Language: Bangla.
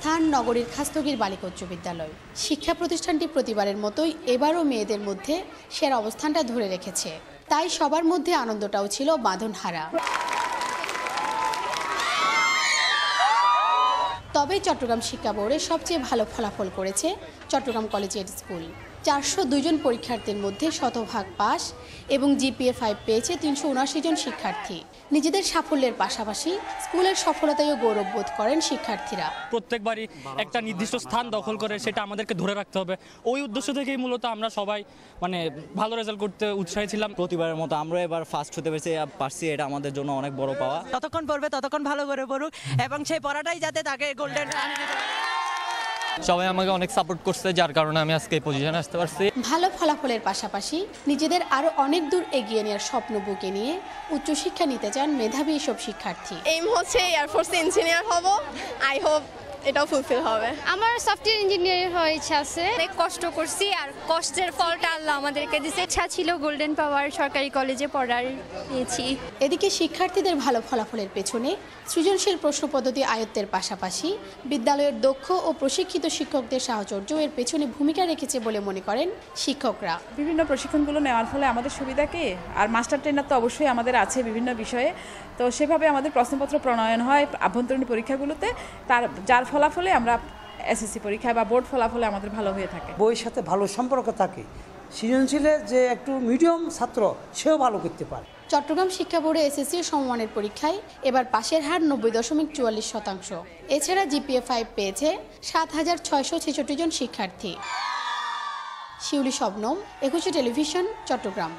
স্থান নগরীর খাস্তগীর বালিকা উচ্চ বিদ্যালয়। শিক্ষা প্রতিষ্ঠানটি প্রতিবারের মতোই এবারও মেয়েদের মধ্যে সেরা অবস্থানটা ধরে রেখেছে, তাই সবার মধ্যে আনন্দটাও ছিল বাঁধনহারা। তবে চট্টগ্রাম শিক্ষা বোর্ডে সবচেয়ে ভালো ফলাফল করেছে চট্টগ্রাম কলেজিয়েট স্কুল। 402 জন পরীক্ষার্থীর মধ্যে শতভাগ পাস এবং জিপিএ 5 পেয়েছে 379 জন শিক্ষার্থী। নিজেদের সাফল্যের পাশাপাশি স্কুলের সফলতায়ও গৌরব বোধ করেন শিক্ষার্থীরা। প্রত্যেকবারই একটা নির্দিষ্ট স্থান দখল করে সেটা আমাদেরকে ধরে রাখতে হবে, ওই উদ্দেশ্য থেকেই মূলত আমরা সবাই ভালো রেজাল্ট করতে উৎসাহী ছিলাম। প্রতিবারের মতো আমরা এবার ফার্স্ট হতে পারছি, এটা আমাদের জন্য অনেক বড় পাওয়া। ততক্ষণ পড়বে ততক্ষণ ভালো করে পড়ুক এবং সেই পড়াটাই যাতে তাকে গোল্ডেন। সবাই আমাকে অনেক সাপোর্ট করছে, যার কারণে আমি আজকে এই পজিশনে আসতে পারছি। ভালো ফলাফলের পাশাপাশি নিজেদের আরো অনেক দূর এগিয়ে নেওয়ার স্বপ্ন বুকে নিয়ে উচ্চশিক্ষা নিতে চান মেধাবী এসব শিক্ষার্থী। এইম হচ্ছে এয়ারফোর্সে ইঞ্জিনিয়ার হব, আই হোপ এটাও ফুলফিল হবে। আমার সফটওয়্যার ইঞ্জিনিয়ার হওয়ার ইচ্ছা আছে। অনেক কষ্ট করছি আর কষ্টের ফলটা আল্লাহ আমাদেরকে দিয়েছে। ইচ্ছা ছিল গোল্ডেন পাওয়ার সরকারি কলেজে পড়ার, পেয়েছি। এদিকে শিক্ষার্থীদের ভালো ফলাফলের পেছনে সৃজনশীল প্রশ্ন পদ্ধতি আয়ত্তের পাশাপাশি বিদ্যালয়ের দক্ষ ও প্রশিক্ষিত শিক্ষকদের সাহচর্য এর পেছনে ভূমিকা রেখেছে বলে মনে করেন শিক্ষকরা। বিভিন্ন প্রশিক্ষণগুলো নেওয়ার ফলে আমাদের সুবিধা কি, আর মাস্টার ট্রেনার তো অবশ্যই আমাদের আছে বিভিন্ন বিষয়ে, তো সেভাবে আমাদের প্রশ্নপত্র প্রণয়ন হয় আভ্যন্তরীণ পরীক্ষাগুলোতে, যার ফলাফলে আমরা এসএসসি পরীক্ষায় বা বোর্ড ফলাফলে আমাদের ভালো হয়ে থাকে। বইয়ের সাথে ভালো সম্পর্ক থাকে, সৃজনশীলের যে একটু মিডিয়াম ছাত্র সেও ভালো করতে পারে। চট্টগ্রাম শিক্ষা বোর্ডে এসএসসি সমমানের পরীক্ষায় এবার পাশের হার 90.44%। এছাড়া জিপিএ 5 পেয়েছে 7666 জন শিক্ষার্থী। শিউলি শবনম, 21 টেলিভিশন, চট্টগ্রাম।